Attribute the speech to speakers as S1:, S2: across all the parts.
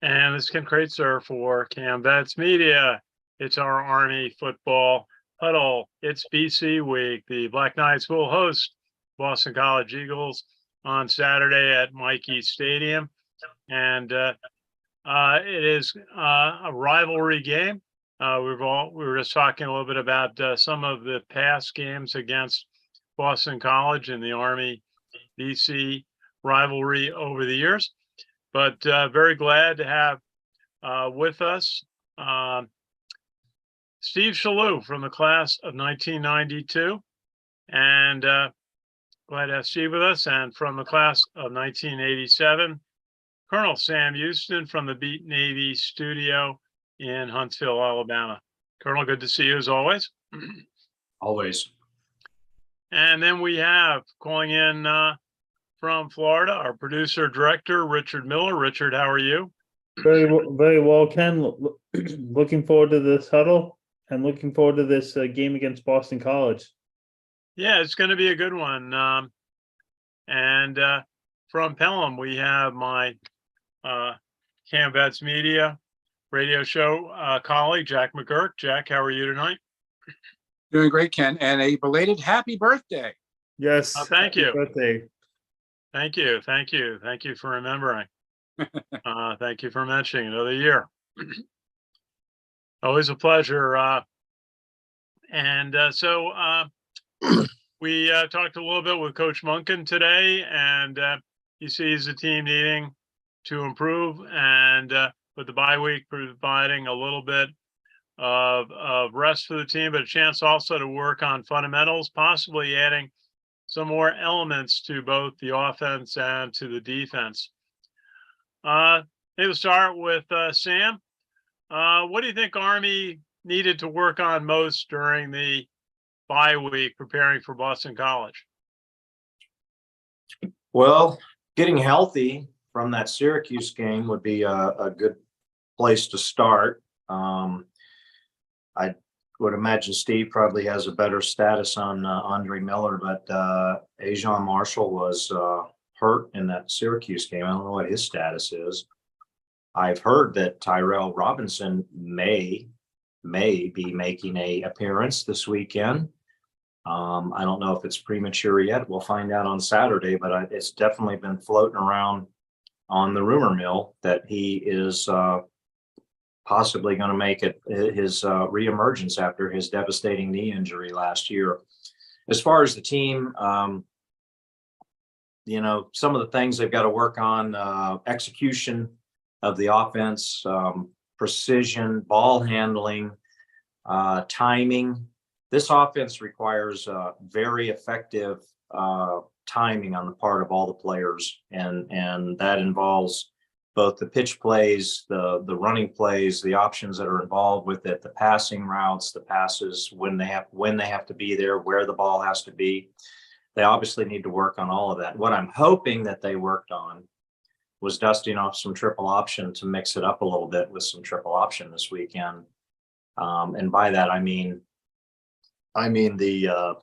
S1: And this is Ken Kreitzer for Vets Media. It's our Army football huddle. It's BC week. The Black Knights will host Boston College Eagles on Saturday at Michie Stadium. And it is a rivalry game. We were just talking a little bit about some of the past games against Boston College and the Army BC rivalry over the years. But very glad to have with us Steve Shalhoub from the class of 1992, and glad to have Steve with us, and from the class of 1987, Colonel Sam Houston from the Beat Navy studio in Huntsville, Alabama. Colonel, good to see you as always.
S2: Always.
S1: And then we have calling in from Florida, our producer director, Richard Miller. Richard, how are you?
S3: Very well, Ken. Looking forward to this huddle and looking forward to this game against Boston College.
S1: Yeah, it's going to be a good one. And from Pelham, we have my Vets Media radio show colleague, Jack McGurk. Jack, how are you tonight?
S2: Doing great, Ken, and a belated happy birthday.
S3: Yes.
S1: Thank you.
S3: Birthday.
S1: Thank you. Thank you. Thank you for remembering. Thank you for mentioning another year. Always a pleasure. So we talked a little bit with Coach Munkin today, and he sees the team needing to improve, and with the bye week providing a little bit of rest for the team, but a chance also to work on fundamentals, possibly adding some more elements to both the offense and to the defense. Maybe we'll start with Sam. What do you think Army needed to work on most during the bye week preparing for Boston College?
S4: Well, getting healthy from that Syracuse game would be a good place to start. I would imagine Steve probably has a better status on Andre Miller, but Ajon Marshall was hurt in that Syracuse game. I don't know what his status is. I've heard that Tyrell Robinson may be making an appearance this weekend. I don't know if it's premature yet. We'll find out on Saturday, but it's definitely been floating around on the rumor mill that he is possibly going to make it his reemergence after his devastating knee injury last year. As far as the team, some of the things they've got to work on, execution of the offense, precision, ball handling, timing. This offense requires very effective timing on the part of all the players, and that involves both the pitch plays, the running plays, the options that are involved with it, the passing routes, the passes, when they have to be there, where the ball has to be. They obviously need to work on all of that. What I'm hoping that they worked on was dusting off some triple option to mix it up a little bit with some triple option this weekend. And by that, I mean the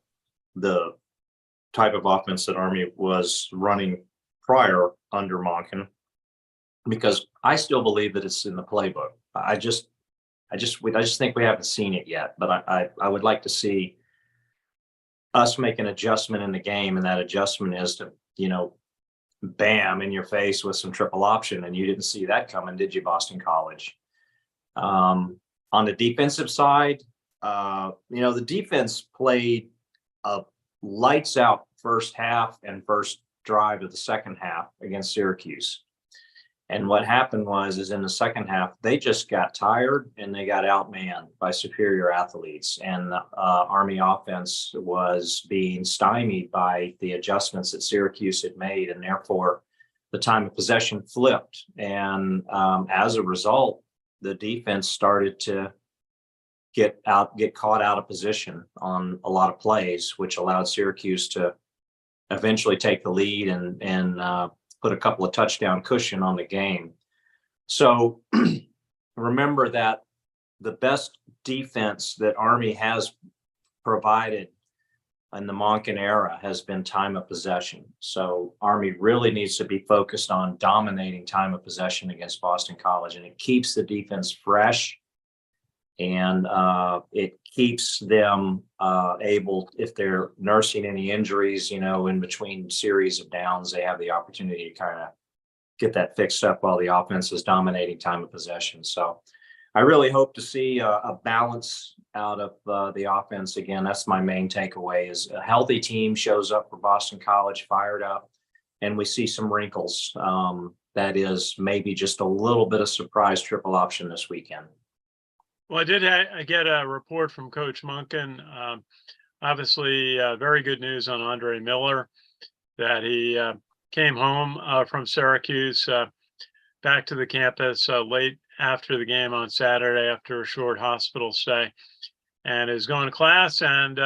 S4: type of offense that Army was running prior under Monken, because I still believe that it's in the playbook. I just think we haven't seen it yet, but I would like to see us make an adjustment in the game, and that adjustment is to, bam in your face with some triple option, and you didn't see that coming, did you, Boston College? On the defensive side, the defense played a lights out first half and first drive of the second half against Syracuse. And what happened is in the second half, they just got tired and they got outmanned by superior athletes. And the Army offense was being stymied by the adjustments that Syracuse had made. And therefore, the time of possession flipped. And as a result, the defense started to get caught out of position on a lot of plays, which allowed Syracuse to eventually take the lead and put a couple of touchdown cushion on the game. So remember that the best defense that Army has provided in the Monken era has been time of possession. So Army really needs to be focused on dominating time of possession against Boston College, and it keeps the defense fresh, and it keeps them able, if they're nursing any injuries, in between series of downs, they have the opportunity to kind of get that fixed up while the offense is dominating time of possession. So I really hope to see a balance out of the offense again. That's my main takeaway: is a healthy team shows up for Boston College fired up, and we see some wrinkles. That is maybe just a little bit of surprise triple option this weekend.
S1: Well, I get a report from Coach Monken. Obviously, very good news on Andre Miller, that he came home from Syracuse back to the campus late after the game on Saturday after a short hospital stay, and is going to class and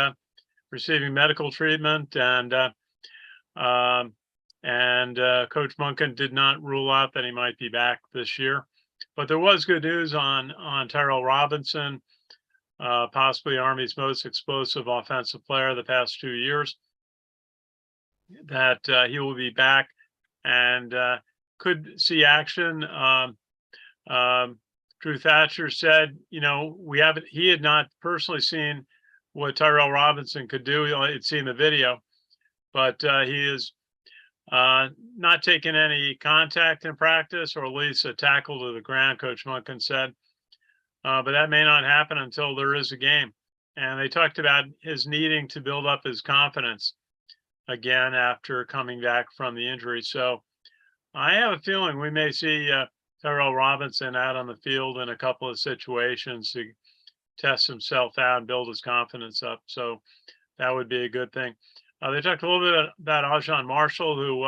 S1: receiving medical treatment. And Coach Monken did not rule out that he might be back this year. But there was good news on Tyrell Robinson, possibly Army's most explosive offensive player the past 2 years, that he will be back and could see action. Drew Thatcher said, he had not personally seen what Tyrell Robinson could do. He only had seen the video, but he is not taking any contact in practice, or at least a tackle to the ground, Coach Monken said. But that may not happen until there is a game. And they talked about his needing to build up his confidence again after coming back from the injury. So I have a feeling we may see Tyrell Robinson out on the field in a couple of situations to test himself out and build his confidence up. So that would be a good thing. They talked a little bit about Ajon Marshall, who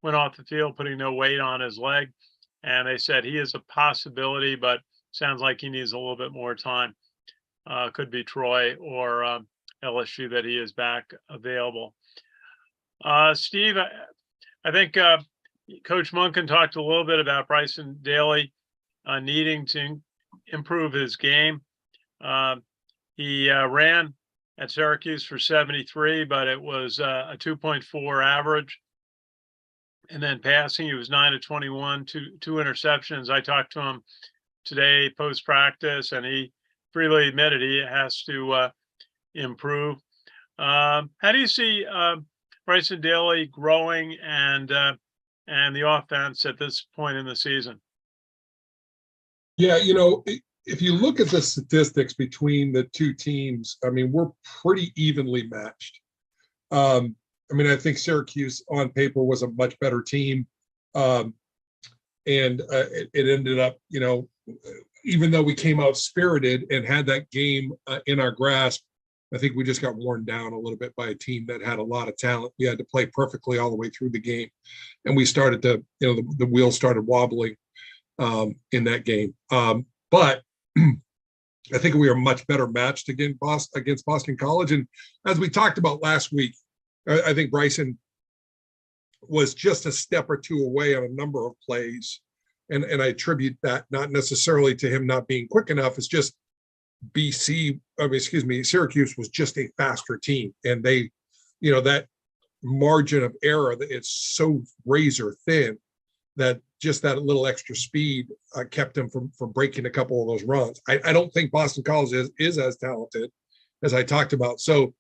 S1: went off the field putting no weight on his leg. And they said he is a possibility, but sounds like he needs a little bit more time. Could be Troy or LSU that he is back available. Steve, I think Coach Monken talked a little bit about Bryson Daly needing to improve his game. He ran at Syracuse for 73, but it was a 2.4 average. And then passing, he was 9 of 21, two interceptions. I talked to him today post-practice, and he freely admitted he has to improve. How do you see Bryson Daly growing and the offense at this point in the season?
S5: Yeah, if you look at the statistics between the two teams, I mean, we're pretty evenly matched. I think Syracuse on paper was a much better team. And it ended up, even though we came out spirited and had that game in our grasp, I think we just got worn down a little bit by a team that had a lot of talent. We had to play perfectly all the way through the game. And we started to, the wheels started wobbling in that game. But I think we are much better matched against Boston College. And as we talked about last week, I think Bryson was just a step or two away on a number of plays. And I attribute that not necessarily to him not being quick enough. It's just Syracuse was just a faster team. And they, that margin of error, it's so razor thin that just that little extra speed kept him from breaking a couple of those runs. I don't think Boston College is as talented as I talked about. So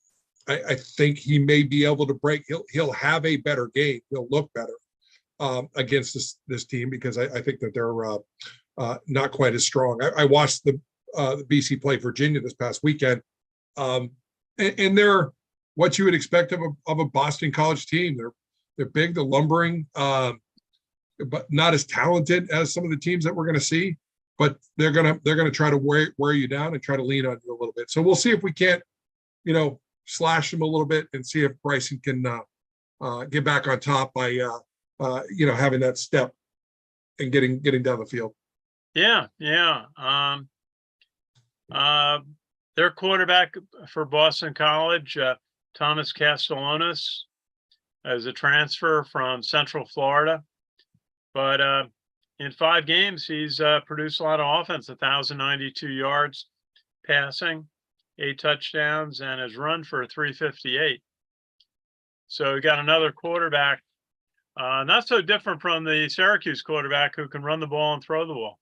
S5: I think he may be able to break. He'll have a better game. He'll look better against this team, because I think that they're not quite as strong. I watched the BC play Virginia this past weekend, and they're what you would expect of a Boston College team. They're big, they're lumbering, but not as talented as some of the teams that we're going to see. But they're gonna try to wear you down and try to lean on you a little bit. So we'll see if we can't, slash them a little bit and see if Bryson can get back on top by having that step and getting down the field.
S1: Yeah. Their quarterback for Boston College, Thomas Castellanos, as a transfer from Central Florida. But in 5 games, he's produced a lot of offense, 1,092 yards passing, 8 touchdowns, and has run for 358. So we got another quarterback, not so different from the Syracuse quarterback who can run the ball and throw the ball.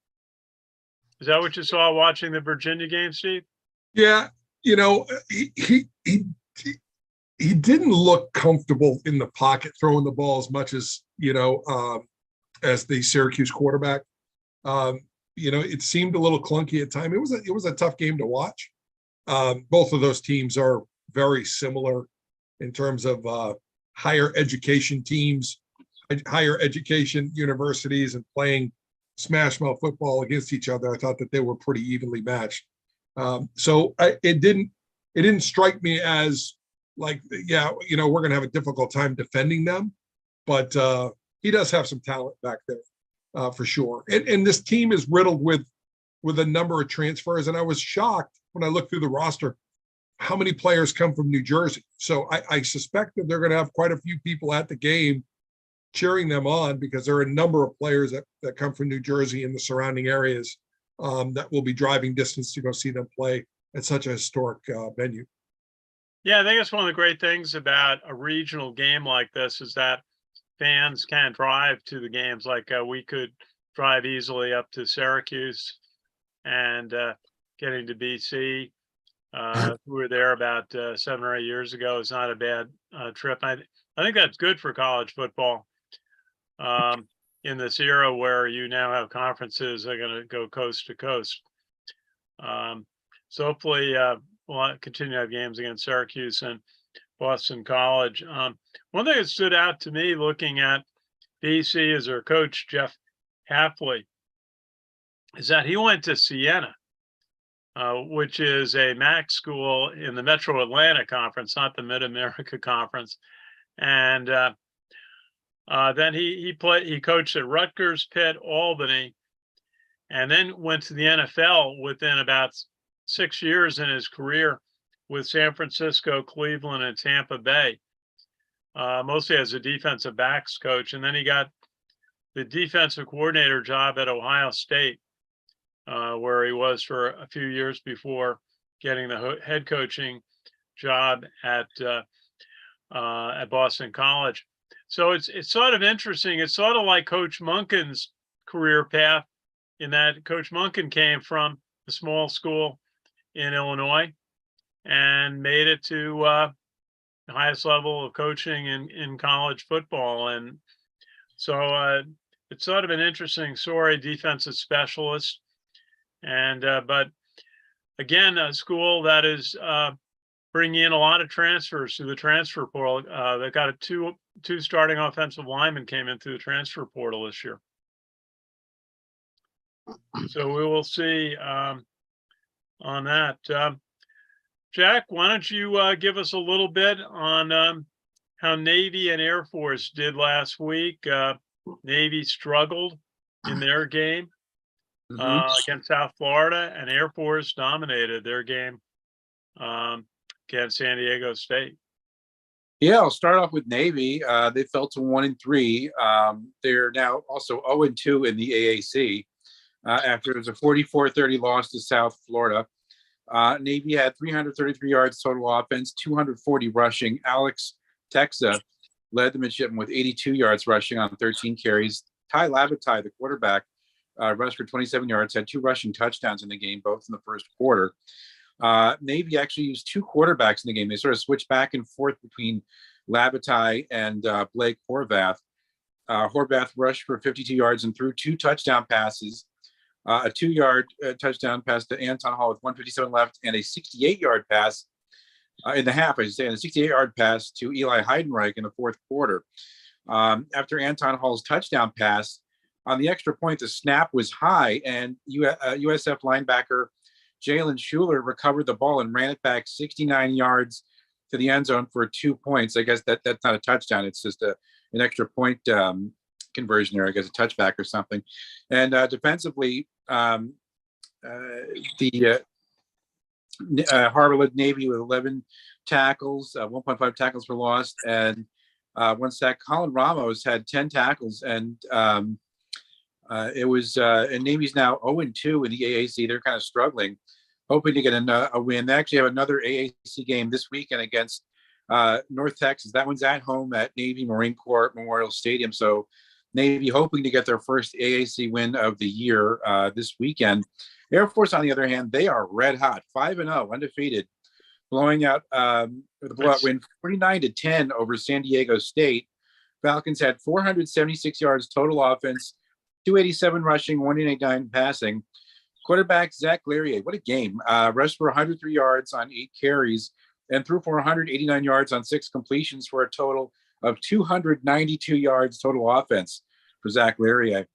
S1: Is that what you saw watching the Virginia game, Steve?
S5: Yeah, you know, he didn't look comfortable in the pocket throwing the ball as much as, as the Syracuse quarterback. It seemed a little clunky at time. It was a tough game to watch. Both of those teams are very similar in terms of higher education teams, higher education universities, and playing smash mouth football against each other. I thought that they were pretty evenly matched. It didn't strike me as like, yeah, we're going to have a difficult time defending them, but he does have some talent back there for sure. And this team is riddled with a number of transfers. And I was shocked when I looked through the roster, how many players come from New Jersey. So I suspect that they're going to have quite a few people at the game cheering them on, because there are a number of players that come from New Jersey and the surrounding areas that will be driving distance to go see them play at such a historic venue.
S1: Yeah, I think it's one of the great things about a regional game like this is that fans can drive to the games. Like we could drive easily up to Syracuse, and getting to BC. We were there about 7 or 8 years ago. It's not a bad trip. I think that's good for college football in this era where you now have conferences that are going to go coast to coast. So hopefully we'll continue to have games against Syracuse and Boston College. One thing that stood out to me looking at BC as their coach, Jeff Hafley, is that he went to Siena, which is a MAC school in the Metro Atlanta Conference, not the Mid-America Conference. And then he coached at Rutgers, Pitt, Albany, and then went to the NFL within about 6 years in his career with San Francisco, Cleveland, and Tampa Bay, mostly as a defensive backs coach. And then he got the defensive coordinator job at Ohio State, where he was for a few years before getting the head coaching job at Boston College. So it's sort of interesting. It's sort of like Coach Munkin's career path, in that Coach Munkin came from a small school in Illinois and made it to the highest level of coaching in college football. And so it's sort of an interesting story, defensive specialist. And but again, a school that is bringing in a lot of transfers through the transfer portal. They've got two starting offensive linemen came in through the transfer portal this year. So we will see on that. Jack, why don't you give us a little bit on how Navy and Air Force did last week? Navy struggled in their game against South Florida, and Air Force dominated their game against San Diego State.
S2: Yeah, I'll start off with Navy. They fell to 1-3. They're now also 0-2 in the AAC after it was a 44-30 loss to South Florida. Navy had 333 yards total offense, 240 rushing. Alex Texa led the midshipman with 82 yards rushing on 13 carries. Ty Labatai, the quarterback, rushed for 27 yards, had 2 rushing touchdowns in the game, both in the first quarter. Navy actually used 2 quarterbacks in the game. They sort of switched back and forth between Labatai and Blake Horvath. Horvath rushed for 52 yards and threw 2 touchdown passes. A 2-yard touchdown pass to Anton Hall with 1:57 left, and a 68-yard pass in the half, I should say, and a 68-yard pass to Eli Heidenreich in the fourth quarter. After Anton Hall's touchdown pass, on the extra point, the snap was high, and USF linebacker Jalen Schuler recovered the ball and ran it back 69 yards to the end zone for 2 points. I guess that's not a touchdown. It's just an extra point conversion there, I guess a touchback or something. And defensively, the Harbor Navy with 11 tackles, 1.5 tackles for loss, and 1 sack. Colin Ramos had 10 tackles, and it was and Navy's now 0-2 in the AAC. They're kind of struggling, hoping to get a win. They actually have another AAC game this weekend against North Texas. That one's at home at Navy Marine Corps Memorial Stadium. So Navy hoping to get their first AAC win of the year this weekend. Air Force, on the other hand, they are red hot, 5-0, undefeated, blowing out with a blowout win 49-10 over San Diego State. Falcons had 476 yards total offense, 287 rushing, 189 passing. Quarterback Zach Larrier, what a game. Rushed for 103 yards on 8 carries and threw for 189 yards on 6 completions for a total of 292 yards total offense for Zach Larrier.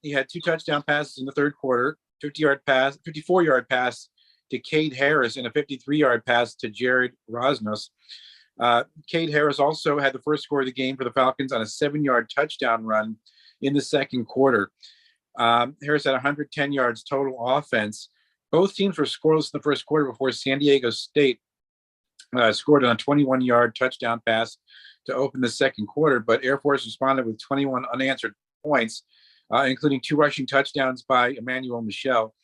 S2: He had 2 touchdown passes in the third quarter, 54-yard pass to Cade Harris and a 53-yard pass to Jared Rosnos. Cade Harris also had the first score of the game for the Falcons on a 7-yard touchdown run in the second quarter. Harris had 110 yards total offense. Both teams were scoreless in the first quarter before San Diego State scored on a 21-yard touchdown pass to open the second quarter, but Air Force responded with 21 unanswered points, including 2 rushing touchdowns by Emmanuel Michel.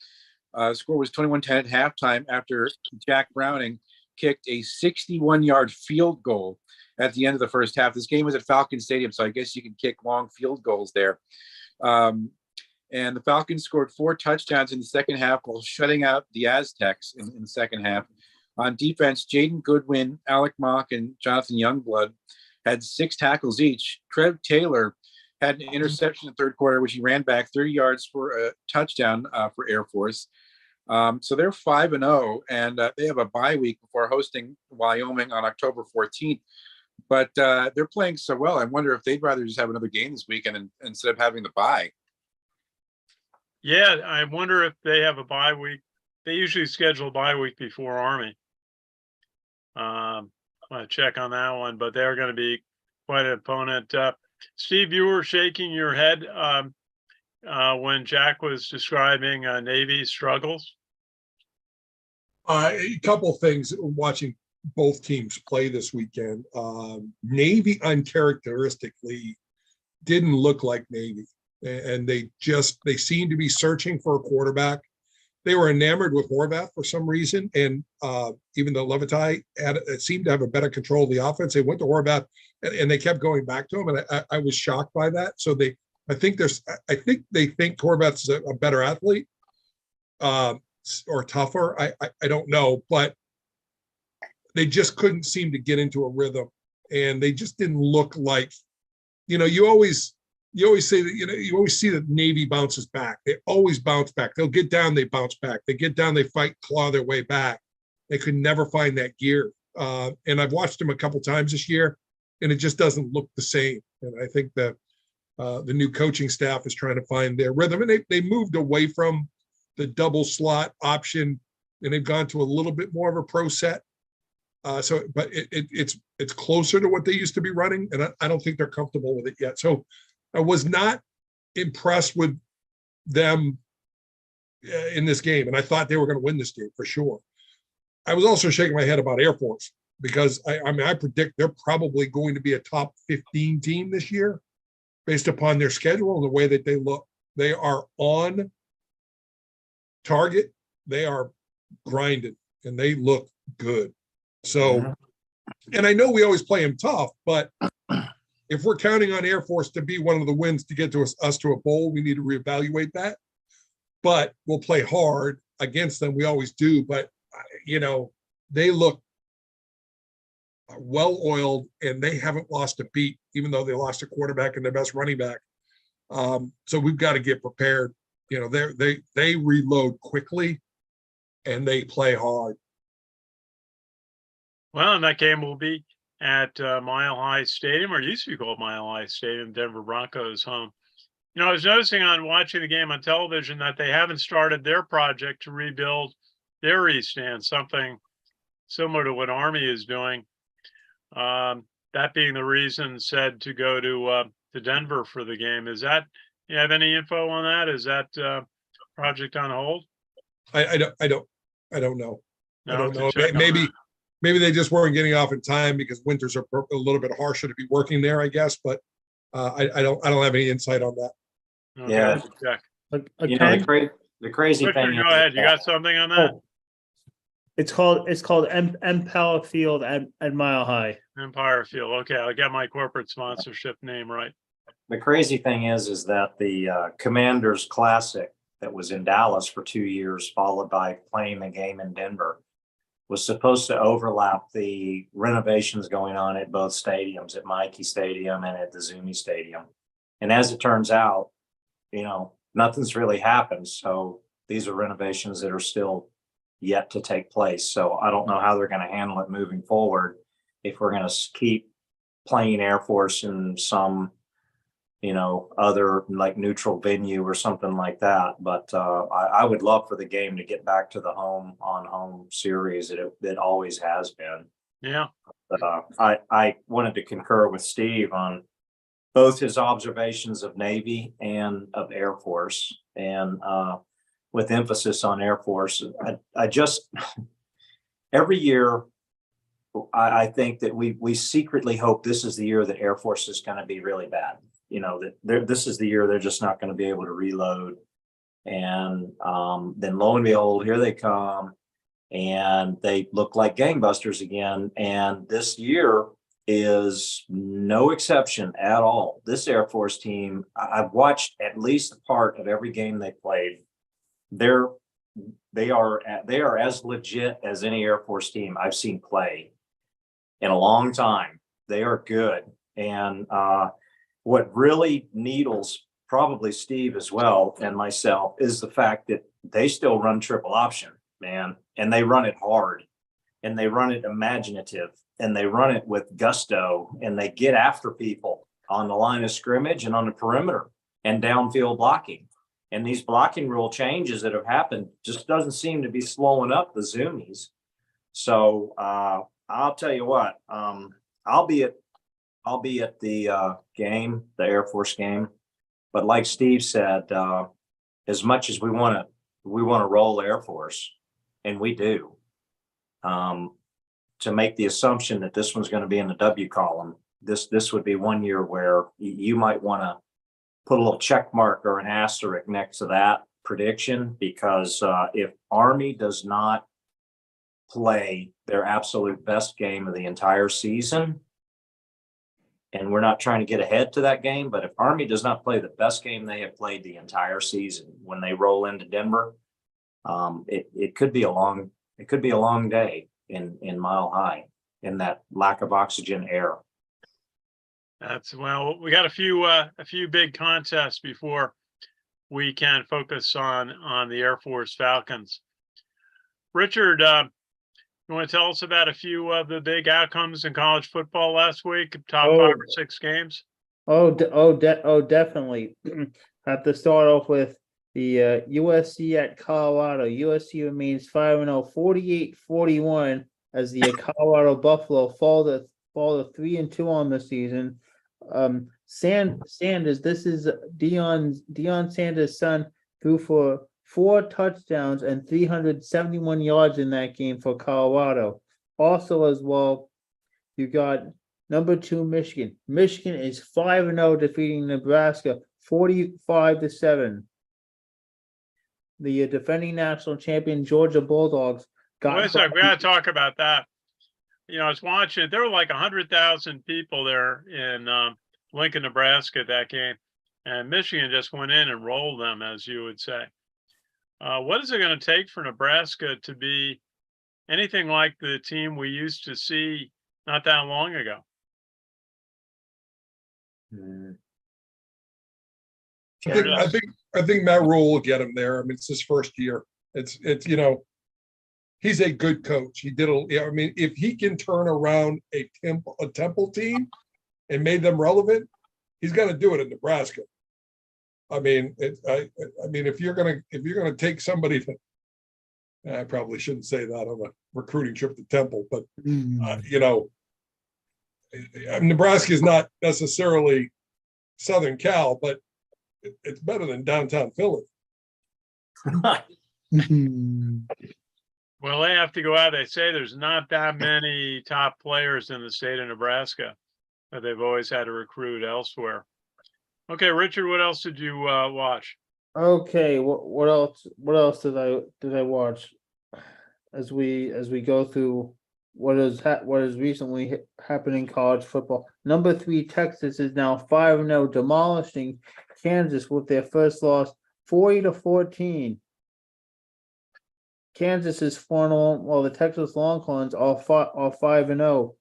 S2: The score was 21-10 at halftime after Jack Browning kicked a 61-yard field goal at the end of the first half. This game was at Falcon Stadium, so I guess you can kick long field goals there. And the Falcons scored 4 touchdowns in the second half while shutting out the Aztecs in the second half. On defense, Jaden Goodwin, Alec Mock, and Jonathan Youngblood had 6 tackles each. Trev Taylor had an interception in the third quarter, which he ran back 30 yards for a touchdown for Air Force. So they're 5-0, and they have a bye week before hosting Wyoming on October 14th. But they're playing so well, I wonder if they'd rather just have another game this weekend instead of having the bye.
S1: Yeah, I wonder if they have a bye week. They usually schedule a bye week before Army. I'll check on that one, but they're going to be quite an opponent. Steve, you were shaking your head when Jack was describing Navy's struggles.
S5: A couple of things watching both teams play this weekend. Navy uncharacteristically didn't look like Navy, and they seemed to be searching for a quarterback. They were enamored with Horvath for some reason, and even though Levitai seemed to have a better control of the offense, they went to Horvath and they kept going back to him, and I was shocked by that. So I think they think Horvath's a better athlete or tougher. I don't know, but they just couldn't seem to get into a rhythm, and they just didn't look like, you always say that, you always see that Navy bounces back. They always bounce back. They'll get down, they bounce back. They get down, they fight, claw their way back. They could never find that gear. And I've watched them a couple times this year, and it just doesn't look the same. And I think that the new coaching staff is trying to find their rhythm. And they moved away from the double slot option, and they've gone to a little bit more of a pro set. But it's closer to what they used to be running, and I don't think they're comfortable with it yet. So I was not impressed with them in this game, and I thought they were going to win this game for sure. I was also shaking my head about Air Force because I predict they're probably going to be a top 15 team this year based upon their schedule and the way that they look. They are on target. They are grinded, and they look good. So, and I know we always play them tough, but if we're counting on Air Force to be one of the wins to get to us to a bowl, we need to reevaluate that. But we'll play hard against them. We always do. But, they look well-oiled, and they haven't lost a beat, even though they lost a quarterback and their best running back. So we've got to get prepared. They reload quickly, and they play hard.
S1: Well, and that game will be at Mile High Stadium, or used to be called Mile High Stadium, Denver Broncos home. I was noticing on watching the game on television that they haven't started their project to rebuild their East Stand, something similar to what Army is doing. That being the reason said to go to Denver for the game. Is that, you have any info on that? Is that project on hold?
S5: I don't know. I don't know. Maybe they just weren't getting off in time because winters are a little bit harsher to be working there, I guess. But I don't have any insight on that.
S1: Okay,
S4: Yeah.
S1: check.
S4: The crazy
S1: Richard,
S4: thing
S1: go ahead. You got something on that?
S3: It's called Empower Field at Mile High.
S1: Empire Field. Okay, I'll get my corporate sponsorship name right.
S4: The crazy thing is that the Commanders Classic that was in Dallas for 2 years, followed by playing the game in Denver, was supposed to overlap the renovations going on at both stadiums, at Mikey Stadium and at the Zuni Stadium. And as it turns out, nothing's really happened. So these are renovations that are still yet to take place. So I don't know how they're going to handle it moving forward if we're going to keep playing Air Force in some, other like neutral venue or something like that. But I would love for the game to get back to the home series that it always has been.
S1: Yeah.
S4: But I wanted to concur with Steve on both his observations of Navy and of Air Force, and with emphasis on Air Force. I just, every year, I think that we secretly hope this is the year that Air Force is going to be really bad. This is the year they're just not going to be able to reload. And then lo and behold, here they come, and they look like gangbusters again. And this year is no exception at all. This Air Force team, I've watched at least a part of every game they played. They are as legit as any Air Force team I've seen play in a long time. They are good. And what really needles probably Steve as well and myself is the fact that they still run triple option, man, and they run it hard, and they run it imaginative, and they run it with gusto, and they get after people on the line of scrimmage and on the perimeter and downfield blocking. And these blocking rule changes that have happened just doesn't seem to be slowing up the Zoomies. So I'll tell you what, I'll be at the game, the Air Force game. But like Steve said, as much as we want to roll Air Force, and we do, to make the assumption that this one's going to be in the W column, this would be one year where you might want to put a little check mark or an asterisk next to that prediction, because if Army does not play their absolute best game of the entire season, and we're not trying to get ahead to that game, but if Army does not play the best game they have played the entire season when they roll into Denver, it could be a long day in Mile High in that lack of oxygen air.
S1: Well, we got a few big contests before we can focus on the Air Force Falcons. Richard, you want to tell us about a few of the big outcomes in college football last week? Top 5 or 6 games.
S3: Definitely. Have to start off with the USC at Colorado. USC remains 5-0, 48-41, as the Colorado Buffalo fall to 3-2 on the season. Sanders, this is Deion Sanders' son, threw for 4 touchdowns and 371 yards in that game for Colorado. Also, as well, you got number 2 Michigan. Michigan is 5-0, defeating Nebraska 45-7. The defending national champion Georgia Bulldogs got.
S1: Wait a second, we got to talk about that. I was watching. There were like 100,000 people there in Lincoln, Nebraska at that game, and Michigan just went in and rolled them, as you would say. What is it going to take for Nebraska to be anything like the team we used to see not that long ago?
S5: I think Matt Rule will get him there. I mean, it's his first year. It's he's a good coach. If he can turn around a Temple team and made them relevant, he's going to do it in Nebraska. I mean, if you're gonna take somebody to, I probably shouldn't say that on a recruiting trip to Temple, but Nebraska is not necessarily Southern Cal, but it's better than downtown Philly.
S1: Well, they have to go out. They say there's not that many top players in the state of Nebraska, but they've always had to recruit elsewhere. Okay, Richard, what else did you watch?
S3: Okay, what else did I watch? as we go through what is recently happened in college football. Number 3, Texas is now 5-0, demolishing Kansas with their first loss, 40-14. Kansas is 4-0, while the Texas Longhorns are 5-0.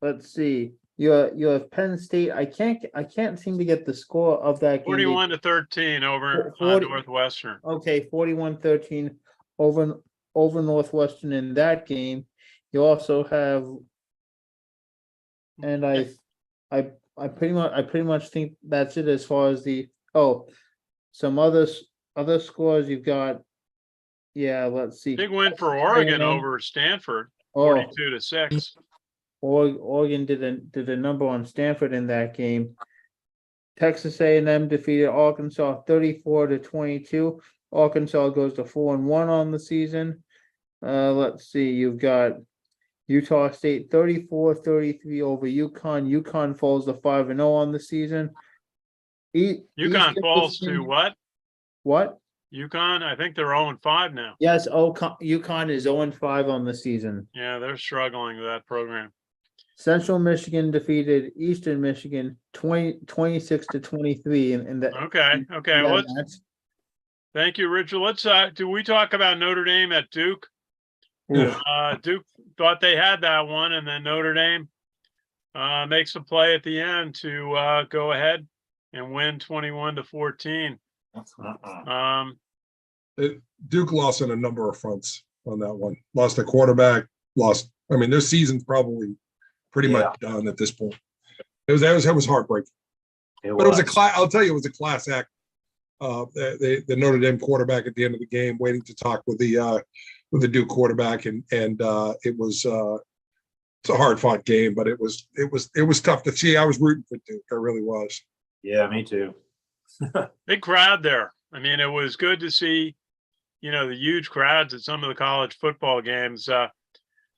S3: Let's see. You have Penn State. I can't seem to get the score of that game.
S1: 41-13 over
S3: 40
S1: Northwestern.
S3: Okay, 41-13 over Northwestern in that game. You also have, and I pretty much think that's it as far as the some other scores you've got. Yeah, let's see.
S1: Big win for Oregon
S3: A&M.
S1: over Stanford,
S3: Oh,
S1: 42-6.
S3: Oregon did a number on Stanford in that game. Texas A&M defeated Arkansas 34-22. Arkansas goes to 4-1 on the season. Let's see, you've got Utah State 34-33 over UConn. UConn falls to 5-0 on the season.
S1: UConn falls to what?
S3: What?
S1: UConn, I think they're 0-5 now.
S3: Yes, UConn is 0-5 on the season.
S1: Yeah, they're struggling with that program.
S3: Central Michigan defeated Eastern Michigan 26-23 in that.
S1: Okay.
S3: that
S1: Let's
S3: match.
S1: thank you, Richard. Let's do we talk about Notre Dame at Duke?
S3: Ooh.
S1: Duke thought they had that one, and then Notre Dame makes a play at the end to go ahead and win 21-14.
S5: Duke lost on a number of fronts on that one. Lost a quarterback, I mean, their season's probably pretty much done at this point. It was heartbreaking. But it was I'll tell you, it was a class act. The Notre Dame quarterback at the end of the game waiting to talk with the Duke quarterback, and it was it's a hard fought game, but it was tough to see. I was rooting for Duke. I really was.
S4: Yeah, me too.
S1: Big crowd there. I mean, it was good to see, the huge crowds at some of the college football games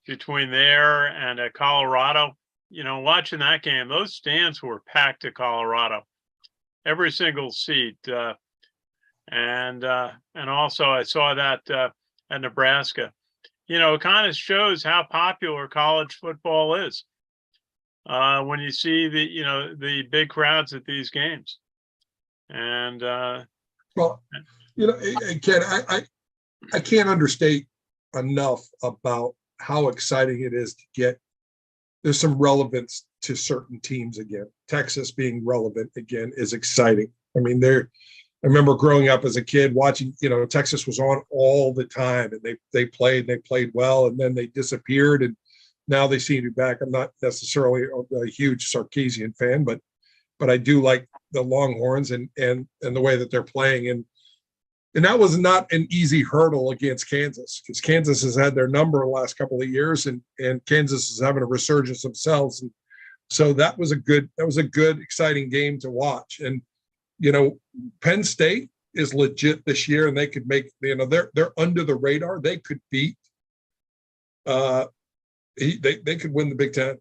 S1: between there and at Colorado. Watching that game, those stands were packed at Colorado, every single seat. And also I saw that at Nebraska. It kind of shows how popular college football is when you see the big crowds at these games. And
S5: well, Ken, I can't understate enough about how exciting it is to get. There's some relevance to certain teams again. Texas being relevant again is exciting. I mean, I remember growing up as a kid watching, Texas was on all the time, and they played well, and then they disappeared, and now they seem to be back. I'm not necessarily a huge Sarkisian fan, but I do like the Longhorns and the way that they're playing, and that was not an easy hurdle against Kansas, because Kansas has had their number the last couple of years, and Kansas is having a resurgence themselves, and so that was a good, exciting game to watch. And Penn State is legit this year, and they could make, they're under the radar. They could beat. They could win the Big Ten.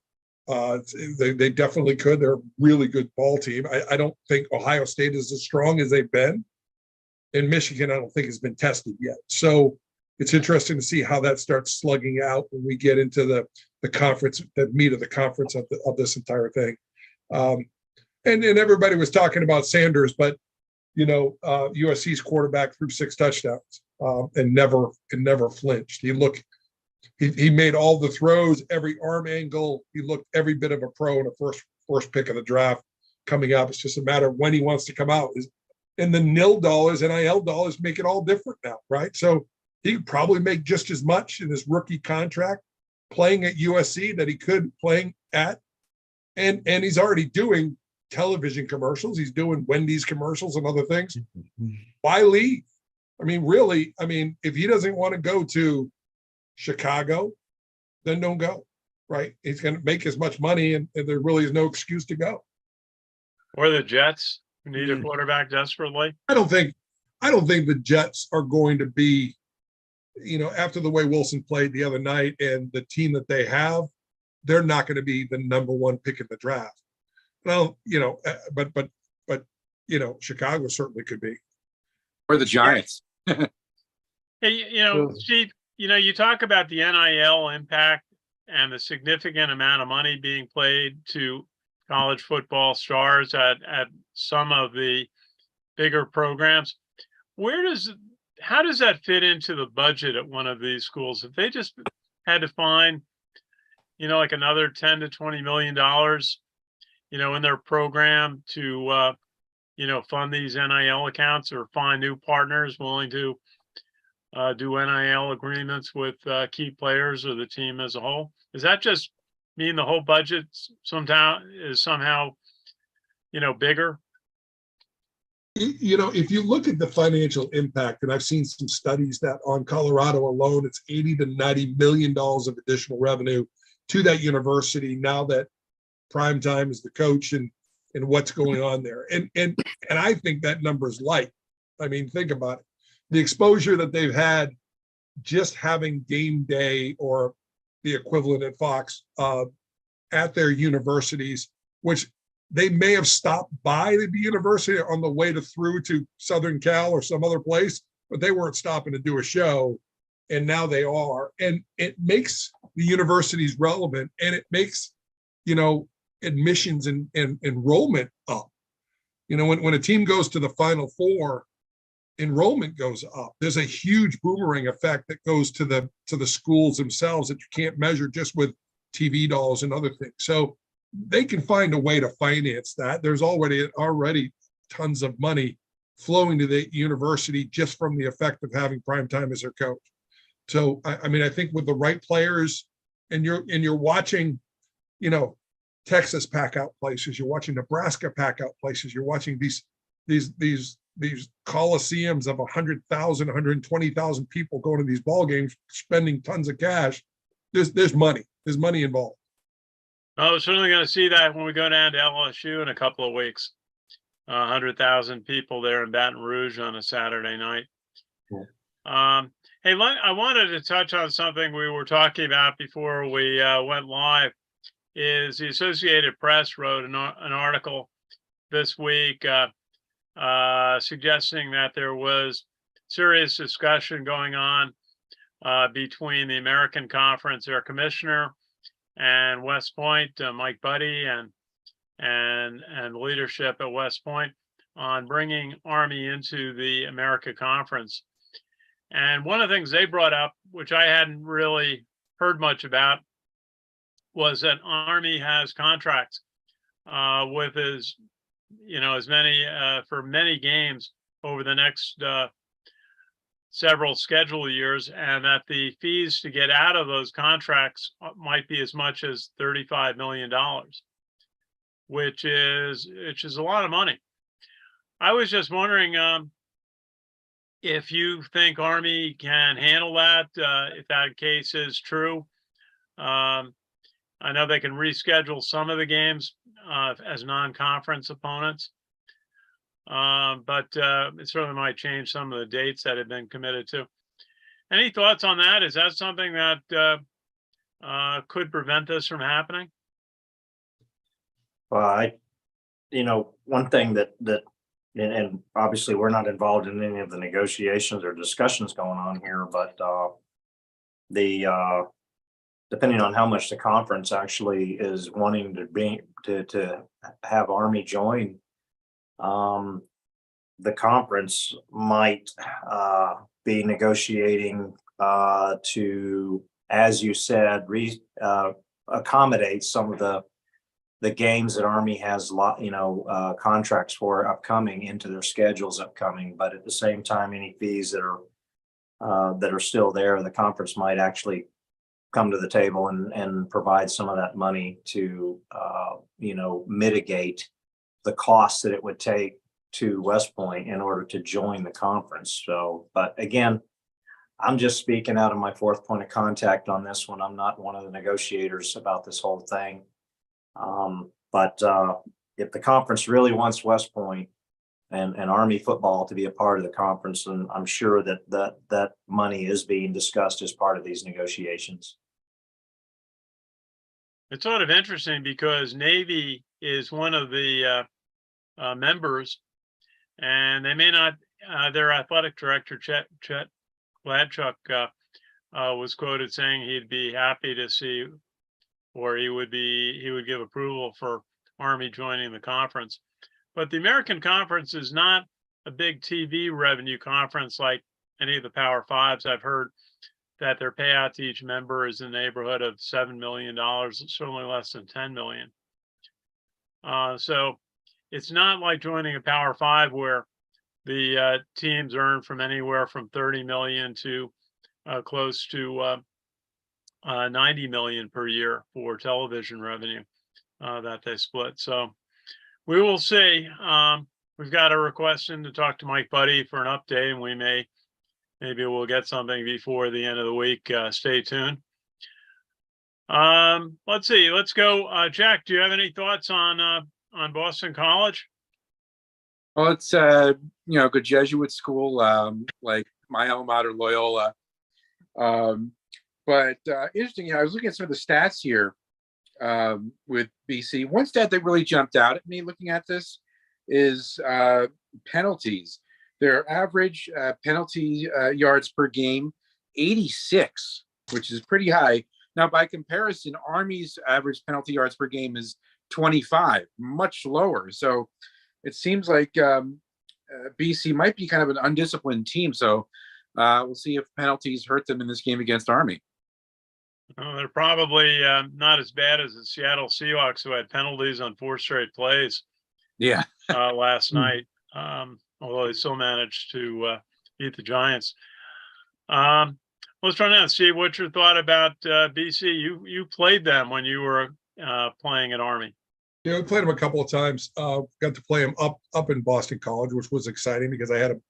S5: They definitely could. They're a really good ball team. I don't think Ohio State is as strong as they've been. And Michigan, I don't think has been tested yet. So it's interesting to see how that starts slugging out when we get into the conference, the meat of the conference of this entire thing. And everybody was talking about Sanders, but USC's quarterback threw 6 touchdowns and never flinched. He made all the throws, every arm angle. He looked every bit of a pro in the first pick of the draft coming up. It's just a matter of when he wants to come out. And the NIL dollars, NIL dollars make it all different now, right? So he could probably make just as much in his rookie contract playing at USC that he could playing at, and he's already doing television commercials. He's doing Wendy's commercials and other things. Why leave? I mean, really, if he doesn't want to go to Chicago, then don't go, right? He's going to make as much money, and there really is no excuse to go.
S1: Or the Jets, who need a quarterback desperately.
S5: I don't think the Jets are going to be, after the way Wilson played the other night and the team that they have, they're not going to be the number 1 pick in the draft. Well, but Chicago certainly could be.
S2: Or the Giants.
S1: Hey, Steve, you talk about the NIL impact and the significant amount of money being played to college football stars at some of the bigger programs. How does that fit into the budget at one of these schools? If they just had to find, like another 10 to $20 million, in their program to, fund these NIL accounts or find new partners willing to do NIL agreements with key players or the team as a whole? Does that just mean the whole budget somehow, bigger?
S5: If you look at the financial impact, and I've seen some studies that on Colorado alone, it's $80 to $90 million of additional revenue to that university now that Primetime is the coach and what's going on there. And I think that number is light. I mean, think about it. The exposure that they've had just having game day or the equivalent at Fox at their universities, which they may have stopped by the university on the way through to Southern Cal or some other place, but they weren't stopping to do a show. And now they are. And it makes the universities relevant, and it makes, admissions and enrollment up. When a team goes to the Final Four, enrollment goes up. There's a huge boomerang effect that goes to the schools themselves that you can't measure just with TV dollars and other things. So they can find a way to finance that. There's already tons of money flowing to the university just from the effect of having Primetime as their coach. So I think with the right players, and you're watching, Texas pack out places, you're watching Nebraska pack out places, you're watching these coliseums of 100,000, 120,000 people going to these ball games, spending tons of cash. There's money involved.
S1: I was certainly going to see that when we go down to LSU in a couple of weeks. 100,000 people there in Baton Rouge on a Saturday night. Cool. Hey, I wanted to touch on something we were talking about before we went live. Is the Associated Press wrote an article this week suggesting that there was serious discussion going on between the American Conference, their commissioner, and West Point, Mike Buddy, and leadership at West Point on bringing Army into the America Conference. And one of the things they brought up, which I hadn't really heard much about, was that Army has contracts with as many for many games over the next several schedule years, and that the fees to get out of those contracts might be as much as $35 million, which is a lot of money. I was just wondering if you think Army can handle that, if that case is true. I know they can reschedule some of the games as non-conference opponents, but it certainly might change some of the dates that have been committed to. Any thoughts on that? Is that something that could prevent this from happening?
S4: Well, one thing that and obviously we're not involved in any of the negotiations or discussions going on here, but depending on how much the conference actually is wanting to have Army join, the conference might be negotiating to, as you said, accommodate some of the games that Army has contracts for upcoming into their schedules upcoming. But at the same time, any fees that are still there, the conference might actually come to the table and provide some of that money to mitigate the costs that it would take to West Point in order to join the conference. So, but again, I'm just speaking out of my fourth point of contact on this one. I'm not one of the negotiators about this whole thing. But if the conference really wants West Point and Army football to be a part of the conference, then I'm sure that money is being discussed as part of these negotiations.
S1: It's sort of interesting because Navy is one of the members, and they may not. Their athletic director, Chet Gladchuk, was quoted saying he'd be happy to see, or he would give approval for Army joining the conference. But the American Conference is not a big TV revenue conference like any of the Power Fives. I've heard that their payout to each member is in the neighborhood of $7 million, certainly less than 10 million. So it's not like joining a Power Five where the teams earn from anywhere from 30 million to close to 90 million per year for television revenue that they split. So we will see. We've got a request in to talk to Mike Buddy for an update, and maybe we'll get something before the end of the week. Stay tuned. Let's see. Let's go. Jack, do you have any thoughts on Boston College?
S2: Well, it's good Jesuit school, like my alma mater, Loyola. But interesting, I was looking at some of the stats here with BC. One stat that really jumped out at me looking at this is penalties. Their average penalty yards per game, 86, which is pretty high. Now, by comparison, Army's average penalty yards per game is 25, much lower. So it seems like BC might be kind of an undisciplined team. So we'll see if penalties hurt them in this game against Army.
S1: They're probably not as bad as the Seattle Seahawks, who had penalties on 4 straight plays.
S2: Yeah.
S1: Last night, although they still managed to beat the Giants. Let's run out. Steve, what's your thought about BC? You played them when you were playing at Army.
S5: Yeah, we played them a couple of times. Got to play them up in Boston College, which was exciting because I had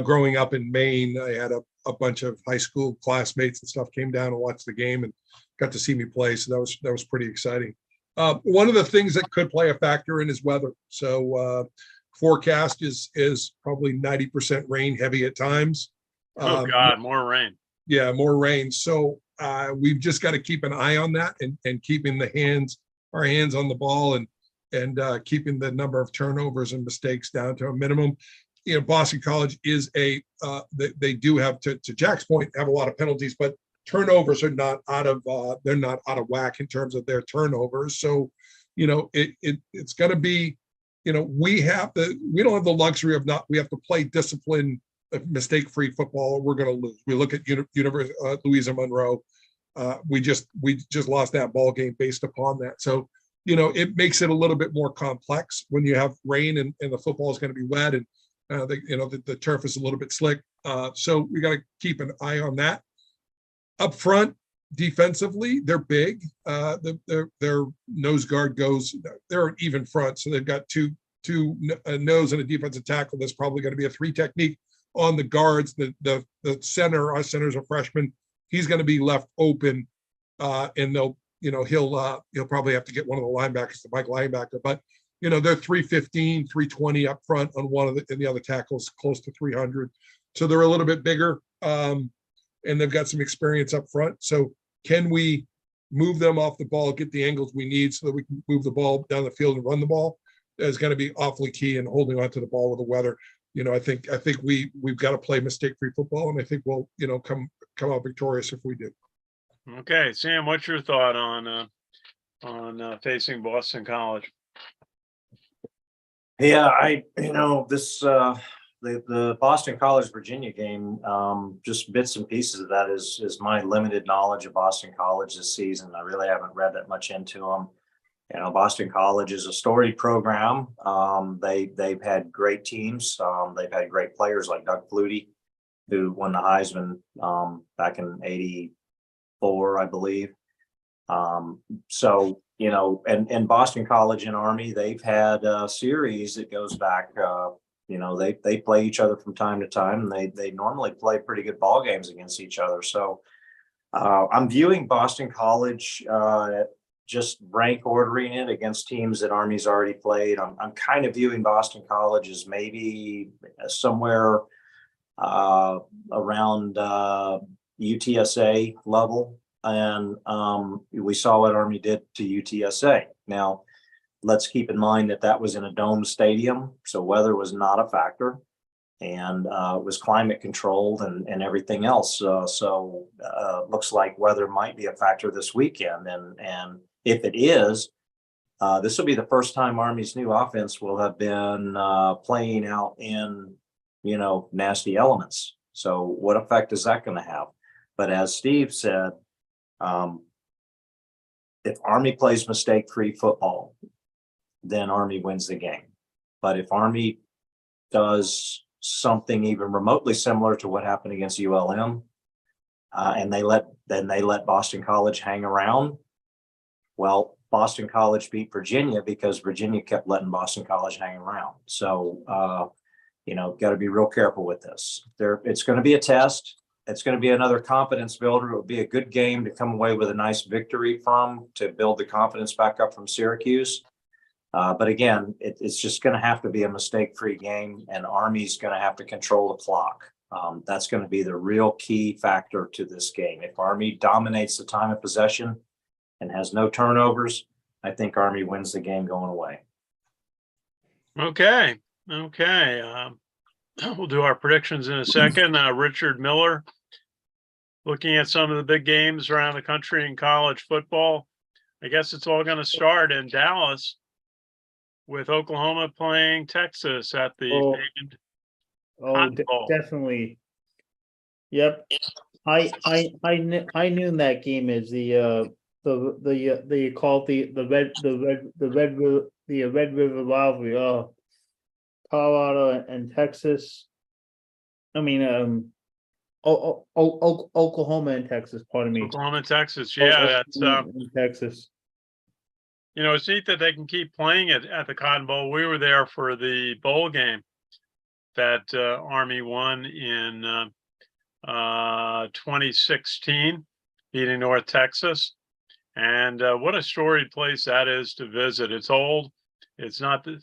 S5: growing up in Maine, I had a bunch of high school classmates and stuff came down and watched the game and got to see me play. So that was pretty exciting. One of the things that could play a factor in is weather. So forecast is probably 90% rain heavy at times.
S1: Oh God, more rain.
S5: Yeah, more rain. So we've just got to keep an eye on that and keeping our hands on the ball and keeping the number of turnovers and mistakes down to a minimum. Boston College is they do have, to Jack's point, have a lot of penalties, but turnovers are not out of they're not out of whack in terms of their turnovers. So, it's going to be, we don't have the luxury of we have to play disciplined, mistake-free football, or we're going to lose. We look at Louisa Monroe. We just lost that ball game based upon that. So, it makes it a little bit more complex when you have rain and the football is going to be wet and the turf is a little bit slick. So we got to keep an eye on that. Up front, defensively, they're big. Their nose guard they're an even front. So they've got two nose and a defensive tackle. That's probably going to be a 3 technique on the guards. The center, our center's a freshman. He's going to be left open and he'll probably have to get one of the linebackers, the Mike linebacker, but they're 315, 320 up front on one of and the other tackles close to 300. So they're a little bit bigger, and they've got some experience up front. So can we move them off the ball, get the angles we need so that we can move the ball down the field and run the ball? Is going to be awfully key in holding on to the ball with the weather. I think we've got to play mistake-free football, and I think we'll come out victorious if we do.
S1: Okay, Sam, what's your thought on facing Boston College?
S4: Yeah, the Boston College Virginia game, just bits and pieces of that is my limited knowledge of Boston College this season. I really haven't read that much into them. Boston College is a storied program. They've had great teams. They've had great players like Doug Flutie, who won the Heisman back in '84, I believe. And Boston College and Army, they've had a series that goes back, they play each other from time to time, and they normally play pretty good ball games against each other. So I'm viewing Boston College, just rank ordering it against teams that Army's already played. I'm kind of viewing Boston College as maybe somewhere around UTSA level. And we saw what Army did to UTSA. Now, let's keep in mind that was in a dome stadium, so weather was not a factor. and it was climate controlled and everything else. So looks like weather might be a factor this weekend. And if it is, this will be the first time Army's new offense will have been playing out in, nasty elements. So what effect is that going to have? But as Steve said, if Army plays mistake-free football, then Army wins the game. But if Army does something even remotely similar to what happened against ULM, and they let Boston College hang around, well, Boston College beat Virginia because Virginia kept letting Boston College hang around. So, got to be real careful with this. It's going to be a test. It's going to be another confidence builder. It will be a good game to come away with a nice victory from, to build the confidence back up from Syracuse. But again, it's just going to have to be a mistake-free game, and Army's going to have to control the clock. That's going to be the real key factor to this game. If Army dominates the time of possession and has no turnovers, I think Army wins the game going away.
S1: Okay. We'll do our predictions in a second. Richard Miller, looking at some of the big games around the country in college football. I guess it's all going to start in Dallas with Oklahoma playing Texas at the famed Cotton Bowl.
S3: Definitely. Yep. I knew that game is the Red River rivalry. Colorado and Texas. I mean, Oklahoma and Texas. Pardon me.
S1: Oklahoma and Texas. Yeah, that's
S3: Texas.
S1: It's neat that they can keep playing it at the Cotton Bowl. We were there for the bowl game that Army won in 2016, beating North Texas. And what a storied place that is to visit. It's old. It's not a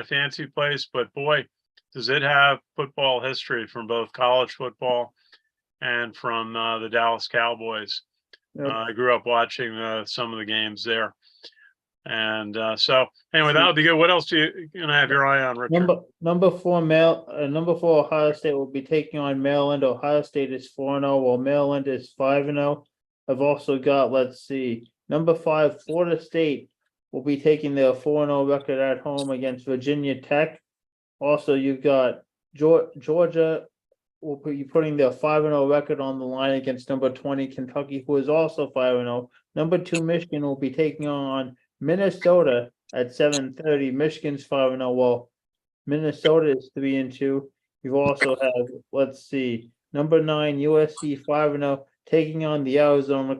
S1: fancy place, but boy, does it have football history from both college football and from the Dallas Cowboys.
S3: Yep.
S1: I grew up watching some of the games there. And so anyway, that'll be good. What else do you gonna have your eye on, Richard?
S3: Number four Ohio State will be taking on Maryland. Ohio State is 4-0, while Maryland is 5-0. I've also got, let's see, number 5 Florida State will be taking their 4-0 record at home against Virginia Tech. Also, you've got Georgia will be putting their 5-0 record on the line against number 20 Kentucky, who is also 5-0. Number 2 Michigan will be taking on Minnesota at 7:30. Michigan's 5-0, while Minnesota is 3-2. You also have, let's see, number 9 USC 5-0 taking on the Arizona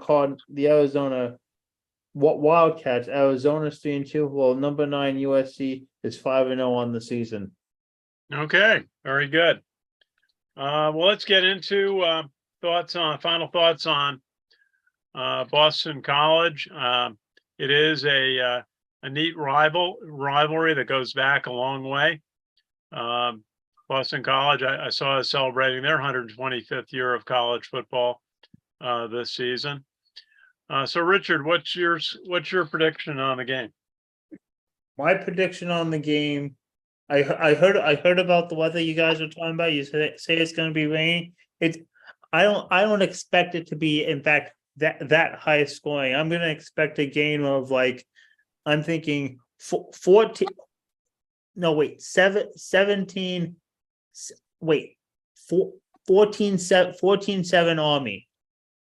S3: Wildcats. Arizona's 3-2, while number 9 USC is 5-0 on the season.
S1: Okay, very good. Well, let's get into final thoughts on Boston College. It is a neat rivalry that goes back a long way. Boston College, I saw is celebrating their 125th year of college football this season. So, Richard, what's your prediction on the game?
S3: My prediction on the game, I heard about the weather you guys are talking about. You say it's going to be rain. I don't expect it to be, in fact, that high scoring. I'm going to expect a game of, like, I'm thinking 14. No, wait, 17. Wait, 14-7 Army.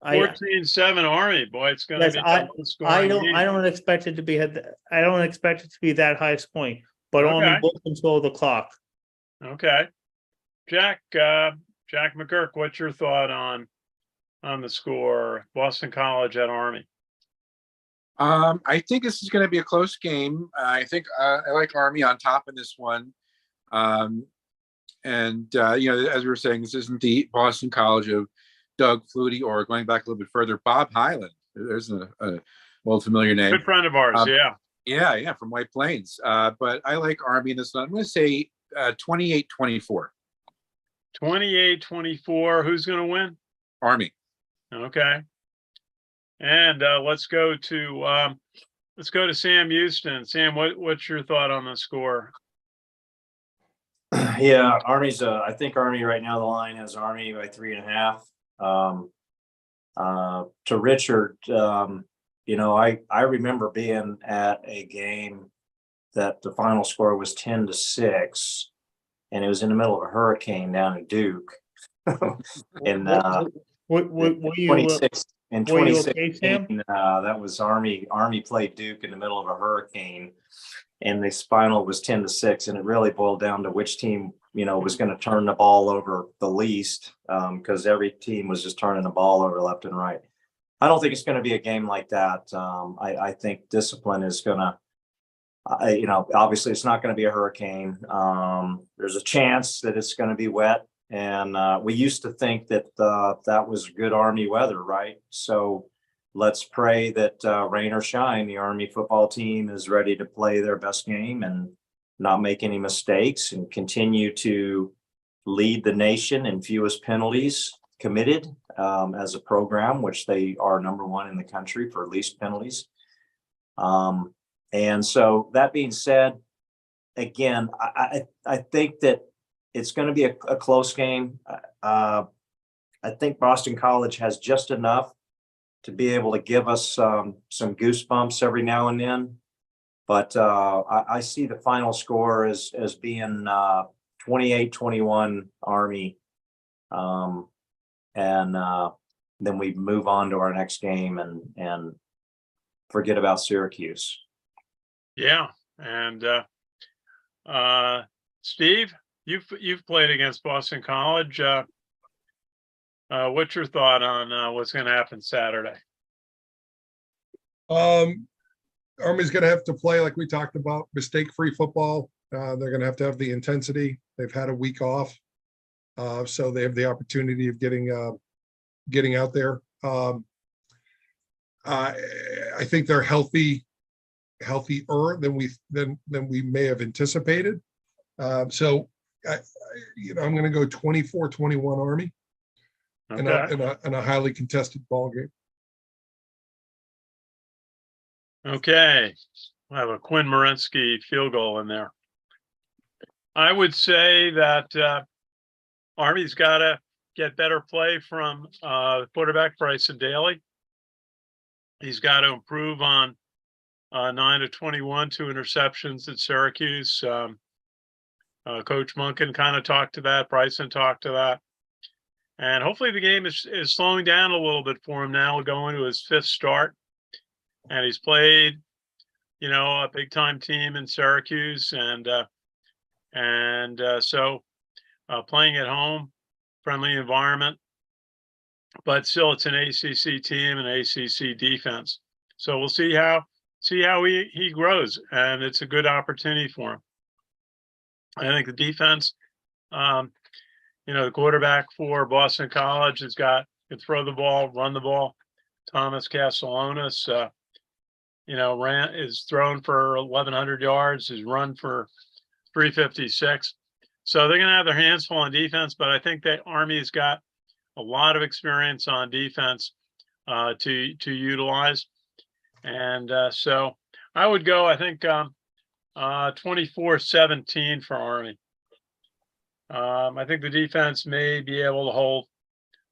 S1: 14-7 Army. Boy, it's going to be.
S3: I don't expect it to be. I don't expect it to be that high scoring, but
S1: Okay.
S3: Army will control the clock.
S1: Okay, Jack McGurk, what's your thought on the score? Boston College at Army.
S2: I think this is going to be a close game. I think I like Army on top in this one. And as we were saying, this isn't the Boston College of Doug Flutie, or going back a little bit further, Bob Hyland. There's a old familiar name.
S1: Good friend of ours, yeah.
S2: Yeah, from White Plains. But I like Army in this one. I'm going to say 28-24.
S1: 28-24. Who's going to win?
S2: Army.
S1: Okay. And let's go to Sam Houston. Sam, what's your thought on the score?
S4: Yeah, Army's, I think Army right now, the line has Army by 3.5. To Richard, I remember being at a game that the final score was 10-6, and it was in the middle of a hurricane down in Duke. in
S3: Were you
S4: 26 in
S3: were you okay,
S4: 2016,
S3: Sam?
S4: that was Army played Duke in the middle of a hurricane, and this final was 10-6, and it really boiled down to which team was going to turn the ball over the least, because every team was just turning the ball over left and right. I don't think it's going to be a game like that. I think discipline is going to, obviously it's not going to be a hurricane. There's a chance that it's going to be wet. And we used to think that that was good Army weather, right? So let's pray that rain or shine, the Army football team is ready to play their best game and not make any mistakes and continue to lead the nation in fewest penalties committed as a program, which they are number one in the country for least penalties. And so that being said, again, I think that it's going to be a close game. I think Boston College has just enough to be able to give us some goosebumps every now and then. But I see the final score as being 28-21 Army. And then we move on to our next game and forget about Syracuse.
S1: Yeah. And Steve, you've played against Boston College. What's your thought on what's going to happen Saturday?
S5: Army's going to have to play, like we talked about, mistake-free football. They're going to have the intensity. They've had a week off, so they have the opportunity of getting out there. I think they're healthier than we may have anticipated. So I'm going to go 24-21 Army in a highly contested ball game.
S1: Okay. I have a Quinn Morensky field goal in there. I would say that Army's got to get better play from quarterback Bryson Daly. He's got to improve on 9-21, 2 interceptions at Syracuse. Coach Monken kind of talked to that. Bryson talked to that. And hopefully the game is slowing down a little bit for him now, going to his 5th start. And he's played, a big time team in Syracuse. So playing at home, friendly environment, but still it's an ACC team and ACC defense. So we'll see how he grows, and it's a good opportunity for him. I think the defense, the quarterback for Boston College can throw the ball, run the ball. Thomas Castellanos, is thrown for 1,100 yards, has run for 356. So they're going to have their hands full on defense, but I think that Army's got a lot of experience on defense to utilize. And so I would go, I think, 24-17 for Army. I think the defense may be able to hold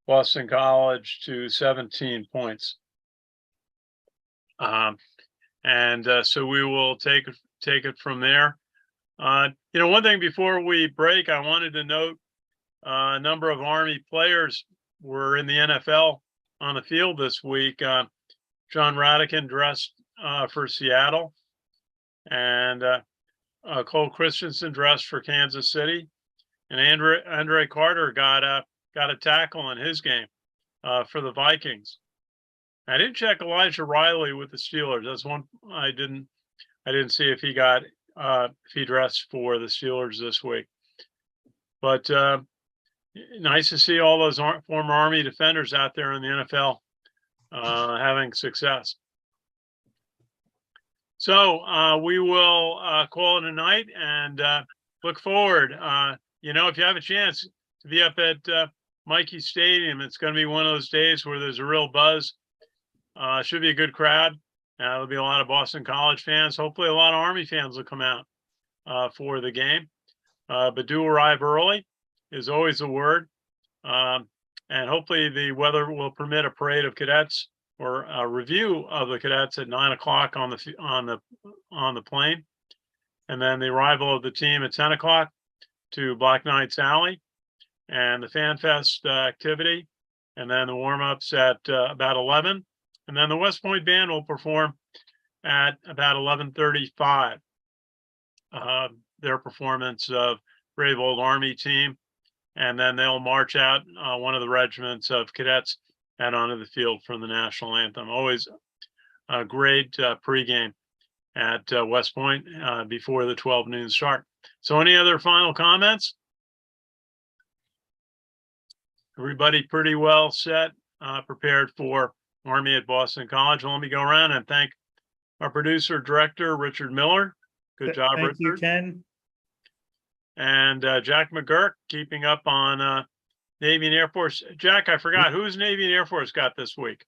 S1: Boston College to 17 points. So we will take it from there. One thing before we break, I wanted to note a number of Army players were in the NFL on the field this week. John Radican dressed for Seattle, and Cole Christensen dressed for Kansas City, and Andre Carter got a tackle in his game for the Vikings. I didn't check Elijah Riley with the Steelers. That's one I didn't see if he dressed for the Steelers this week. But nice to see all those former Army defenders out there in the NFL having success. So we will call it a night and look forward. If you have a chance to be up at Mikey Stadium, it's going to be one of those days where there's a real buzz. Should be a good crowd. There'll be a lot of Boston College fans. Hopefully a lot of Army fans will come out for the game. but do arrive early is always a word. And hopefully the weather will permit a parade of cadets or a review of the cadets at 9 o'clock on the plane. And then the arrival of the team at 10 o'clock to Black Knight's Alley and the Fan Fest activity. And then the warm-ups at about 11. And then the West Point Band will perform at about 11:35. Their performance of Brave Old Army team. And then they'll march out one of the regiments of cadets out onto the field for the national anthem. Always a great pregame at West Point before the 12 noon start. So any other final comments? Everybody pretty well set, prepared for Army at Boston College. Well, let me go around and thank our producer, director, Richard Miller. Good job,
S3: Thank you,
S1: Richard.
S3: Ken.
S1: And Jack McGurk keeping up on Navy and Air Force. Jack, I forgot, who's Navy and Air Force got this week?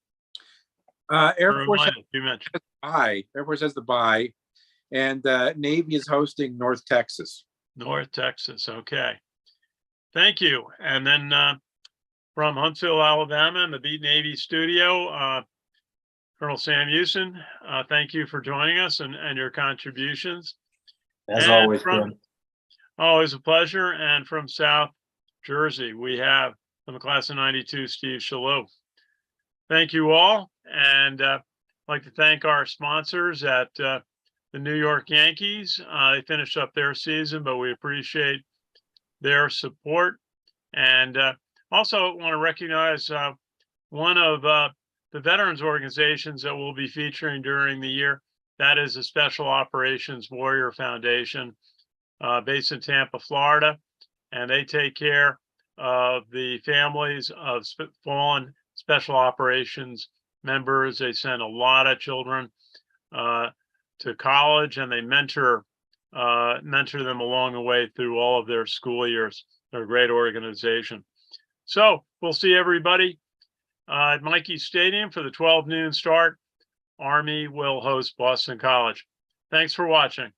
S2: Air Force has
S1: You mentioned.
S2: the bye. Air Force has the bye, and Navy is hosting North Texas.
S1: North Texas. Okay. Thank you. And then from Huntsville, Alabama, in the Beat Navy studio, Colonel Sam Houston, thank you for joining us and your contributions.
S4: As
S1: And
S4: always,
S1: from-
S4: Ken.
S1: Always a pleasure. And from South Jersey, we have from the class of 92, Steve Shalhoub. Thank you all. And I'd like to thank our sponsors at the New York Yankees. They finished up their season, but we appreciate their support. And also want to recognize one of the veterans organizations that we'll be featuring during the year. That is the Special Operations Warrior Foundation, based in Tampa, Florida. And they take care of the families of fallen Special Operations members. They send a lot of children to college, and they mentor them along the way through all of their school years. They're a great organization. So we'll see everybody at Mikey Stadium for the 12 noon start. Army will host Boston College. Thanks for watching.